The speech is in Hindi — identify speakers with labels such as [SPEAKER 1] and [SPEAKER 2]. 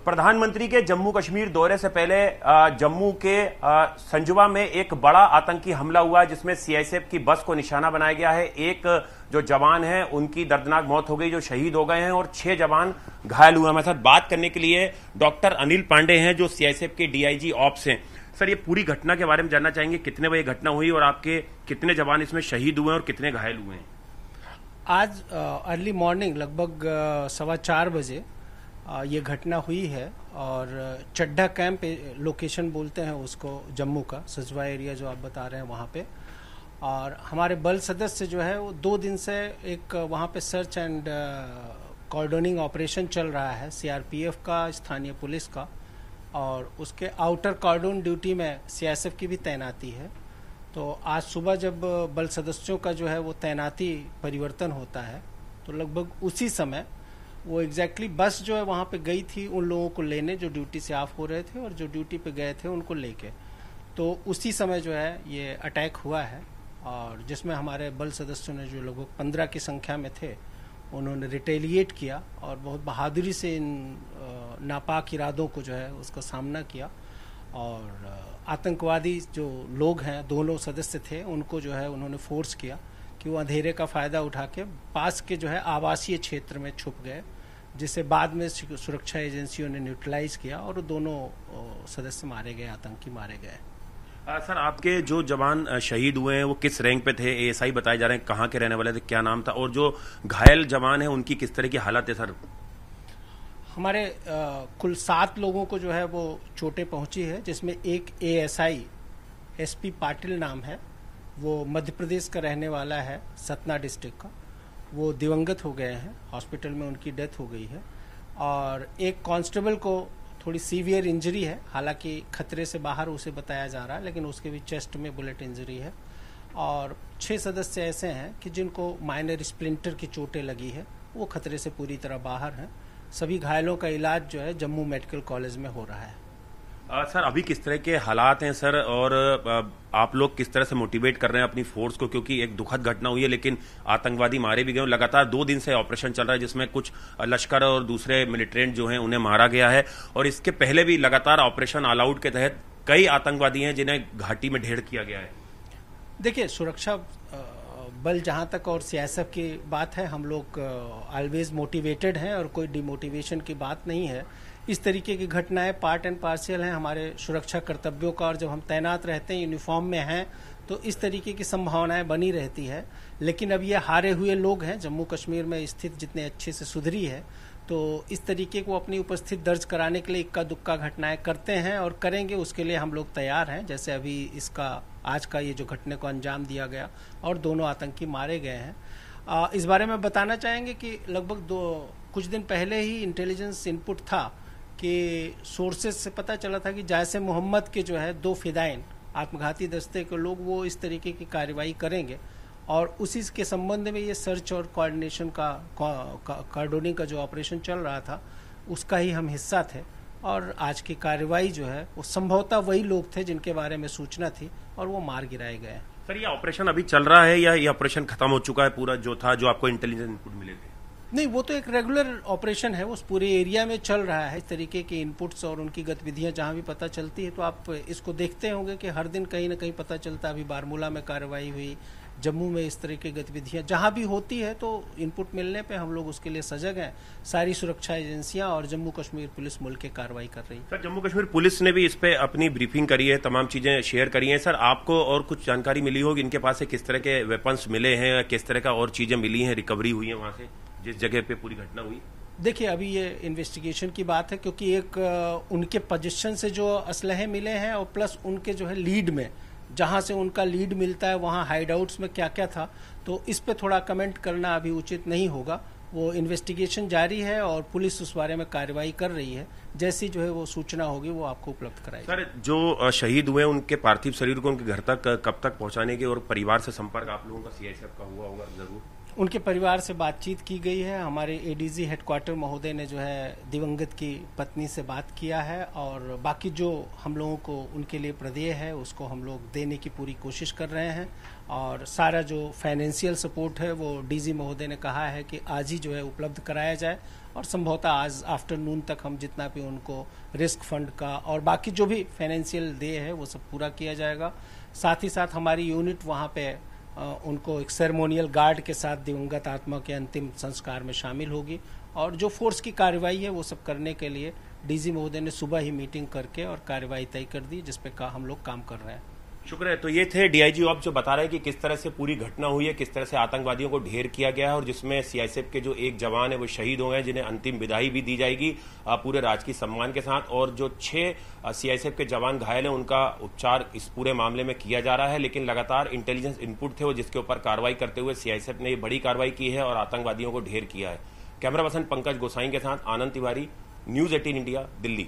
[SPEAKER 1] प्रधानमंत्री के जम्मू कश्मीर दौरे से पहले जम्मू के संजुआ में एक बड़ा आतंकी हमला हुआ जिसमें सीआईएसएफ की बस को निशाना बनाया गया है। एक जो जवान है उनकी दर्दनाक मौत हो गई, जो शहीद हो गए हैं, और 6 जवान घायल हुए। हमारे साथ बात करने के लिए डॉक्टर अनिल पांडे हैं जो सीआईएसएफ के डीआईजी ऑप्स हैं। सर, ये पूरी घटना के बारे में जानना चाहेंगे, कितने बजे घटना हुई और आपके कितने जवान इसमें शहीद हुए और कितने घायल हुए हैं?
[SPEAKER 2] आज अर्ली मॉर्निंग लगभग 4:15 बजे ये घटना हुई है और चड्ढा कैंप लोकेशन बोलते हैं उसको, जम्मू का सजवा एरिया जो आप बता रहे हैं वहाँ पे। और हमारे बल सदस्य जो है वो 2 दिन से एक वहाँ पे सर्च एंड कॉर्डोनिंग ऑपरेशन चल रहा है, सीआरपीएफ का, स्थानीय पुलिस का, और उसके आउटर कॉर्डोन ड्यूटी में सीआईएसएफ की भी तैनाती है। तो आज सुबह जब बल सदस्यों का जो है वो तैनाती परिवर्तन होता है तो लगभग उसी समय वो एग्जैक्टली बस जो है वहाँ पे गई थी उन लोगों को लेने जो ड्यूटी से ऑफ हो रहे थे और जो ड्यूटी पे गए थे उनको लेके। तो उसी समय जो है ये अटैक हुआ है और जिसमें हमारे बल सदस्यों ने जो लगभग 15 की संख्या में थे उन्होंने रिटेलिएट किया और बहुत बहादुरी से इन नापाक इरादों को जो है उसका सामना किया। और आतंकवादी जो लोग हैं, दोनों सदस्य थे, उनको जो है उन्होंने फोर्स किया कि वो अंधेरे का फायदा उठा के पास के जो है आवासीय क्षेत्र में छुप गए, जिसे बाद में सुरक्षा एजेंसियों ने न्यूट्रलाइज किया और दोनों सदस्य मारे गए, आतंकी मारे गए।
[SPEAKER 1] सर, आपके जो जवान शहीद हुए हैं वो किस रैंक पे थे? एएसआई बताए जा रहे हैं, कहाँ के रहने वाले थे, क्या नाम था? और जो घायल जवान है उनकी किस तरह की हालत है? सर,
[SPEAKER 2] हमारे कुल 7 लोगों को जो है वो चोटें पहुंची है, जिसमें एक एएसआई एसपी पाटिल नाम है, वो मध्य प्रदेश का रहने वाला है, सतना डिस्ट्रिक्ट का। वो दिवंगत हो गए हैं, हॉस्पिटल में उनकी डेथ हो गई है। और एक कांस्टेबल को थोड़ी सीवियर इंजरी है, हालांकि खतरे से बाहर उसे बताया जा रहा है, लेकिन उसके भी चेस्ट में बुलेट इंजरी है। और 6 सदस्य ऐसे हैं कि जिनको माइनर स्प्लिंटर की चोटें लगी है, वो खतरे से पूरी तरह बाहर हैं। सभी घायलों का इलाज जो है जम्मू मेडिकल कॉलेज में हो रहा है।
[SPEAKER 1] सर, अभी किस तरह के हालात हैं सर, और आप लोग किस तरह से मोटिवेट कर रहे हैं अपनी फोर्स को? क्योंकि एक दुखद घटना हुई है लेकिन आतंकवादी मारे भी गए। लगातार 2 दिन से ऑपरेशन चल रहा है जिसमें कुछ लश्कर और दूसरे मिलिटेंट जो हैं उन्हें मारा गया है, और इसके पहले भी लगातार ऑपरेशन ऑल आउट के तहत कई आतंकवादी हैं जिन्हें घाटी में ढेर किया गया है।
[SPEAKER 2] देखिए, सुरक्षा बल जहां तक और सीआईएसएफ की बात है, हम लोग ऑलवेज मोटिवेटेड हैं और कोई डिमोटिवेशन की बात नहीं है। इस तरीके की घटनाएं पार्ट एंड पार्शियल हैं हमारे सुरक्षा कर्तव्यों का, और जब हम तैनात रहते हैं, यूनिफॉर्म में हैं, तो इस तरीके की संभावनाएं बनी रहती है। लेकिन अब ये हारे हुए लोग हैं, जम्मू कश्मीर में स्थिति जितने अच्छे से सुधरी है, तो इस तरीके को अपनी उपस्थिति दर्ज कराने के लिए इक्का दुक्का घटनाएं करते हैं और करेंगे, उसके लिए हम लोग तैयार हैं। जैसे अभी इसका आज का ये जो घटने को अंजाम दिया गया और दोनों आतंकी मारे गए हैं। इस बारे में बताना चाहेंगे कि लगभग कुछ दिन पहले ही इंटेलिजेंस इनपुट था कि सोर्सेज से पता चला था कि जैसे मोहम्मद के जो है 2 फिदाइन आत्मघाती दस्ते के लोग वो इस तरीके की कार्रवाई करेंगे, और उसी के संबंध में ये सर्च और कोऑर्डिनेशन का कॉर्डोनिंग का जो ऑपरेशन चल रहा था उसका ही हम हिस्सा थे। और आज की कार्रवाई जो है वो संभवतः वही लोग थे जिनके बारे में सूचना थी और वो मार गिराए गए।
[SPEAKER 1] सर, ये ऑपरेशन अभी चल रहा है या ये ऑपरेशन खत्म हो चुका है पूरा, जो था, जो आपको इंटेलिजेंस इनपुट मिले थे?
[SPEAKER 2] नहीं, वो तो एक रेगुलर ऑपरेशन है, उस पूरे एरिया में चल रहा है। इस तरीके के इनपुट्स और उनकी गतिविधियां जहां भी पता चलती है तो आप इसको देखते होंगे कि हर दिन कहीं ना कहीं पता चलता है। अभी बारमूला में कार्रवाई हुई, जम्मू में इस तरह की गतिविधियां जहां भी होती है तो इनपुट मिलने पे हम लोग उसके लिए सजग हैं। सारी सुरक्षा एजेंसियां और जम्मू कश्मीर पुलिस मिल के कार्रवाई कर रही है।
[SPEAKER 1] सर, जम्मू कश्मीर पुलिस ने भी इस पे अपनी ब्रीफिंग करी है, तमाम चीजें शेयर करी हैं। सर, आपको और कुछ जानकारी मिली होगी इनके पास से, किस तरह के वेपन्स मिले हैं, किस तरह का और चीजें मिली हैं, रिकवरी हुई है वहां से जिस जगह पे पूरी घटना हुई?
[SPEAKER 2] देखिए, अभी ये इन्वेस्टिगेशन की बात है, क्योंकि एक उनके पोजीशन से जो असलहे मिले हैं और प्लस उनके जो है लीड में, जहां से उनका लीड मिलता है वहां हाइडआउट्स में क्या क्या था, तो इस पे थोड़ा कमेंट करना अभी उचित नहीं होगा। वो इन्वेस्टिगेशन जारी है और पुलिस उस बारे में कार्रवाई कर रही है। जैसी जो है वो सूचना होगी वो आपको उपलब्ध कराएगी।
[SPEAKER 1] सर, जो शहीद हुए उनके पार्थिव शरीर को उनके घर तक कब तक पहुंचाने के और परिवार से संपर्क आप लोगों का सीआईएसएफ का हुआ होगा जरूर?
[SPEAKER 2] उनके परिवार से बातचीत की गई है। हमारे एडीजी हेडक्वार्टर महोदय ने जो है दिवंगत की पत्नी से बात किया है और बाकी जो हम लोगों को उनके लिए प्रदेय है उसको हम लोग देने की पूरी कोशिश कर रहे हैं और सारा जो फाइनेंशियल सपोर्ट है वो डीजी महोदय ने कहा है कि आज ही जो है उपलब्ध कराया जाए और संभवतः आज आफ्टरनून तक हम जितना भी उनको रिस्क फंड का और बाकी जो भी फाइनेंशियल दे है वो सब पूरा किया जाएगा। साथ ही साथ हमारी यूनिट वहाँ पे उनको एक सेरेमोनियल गार्ड के साथ दिवंगत आत्मा के अंतिम संस्कार में शामिल होगी और जो फोर्स की कार्रवाई है वो सब करने के लिए डीजी महोदय ने सुबह ही मीटिंग करके और कार्रवाई तय कर दी जिस पे हम लोग काम कर रहे हैं।
[SPEAKER 1] शुक्र है। तो ये थे डीआईजी ऑफ जो बता रहे हैं कि किस तरह से पूरी घटना हुई है, किस तरह से आतंकवादियों को ढेर किया गया है और जिसमें सीआईएसएफ के जो एक जवान है वो शहीद हो गए जिन्हें अंतिम विदाई भी दी जाएगी पूरे राजकीय सम्मान के साथ और जो 6 सीआईएसएफ के जवान घायल हैं उनका उपचार इस पूरे मामले में किया जा रहा है। लेकिन लगातार इंटेलिजेंस इनपुट थे वो जिसके ऊपर कार्रवाई करते हुए सीआईएसएफ ने ये बड़ी कार्रवाई की है और आतंकवादियों को ढेर किया है। कैमरा पर्सन पंकज गोसाई के साथ आनंद तिवारी, न्यूज 18 इंडिया, दिल्ली।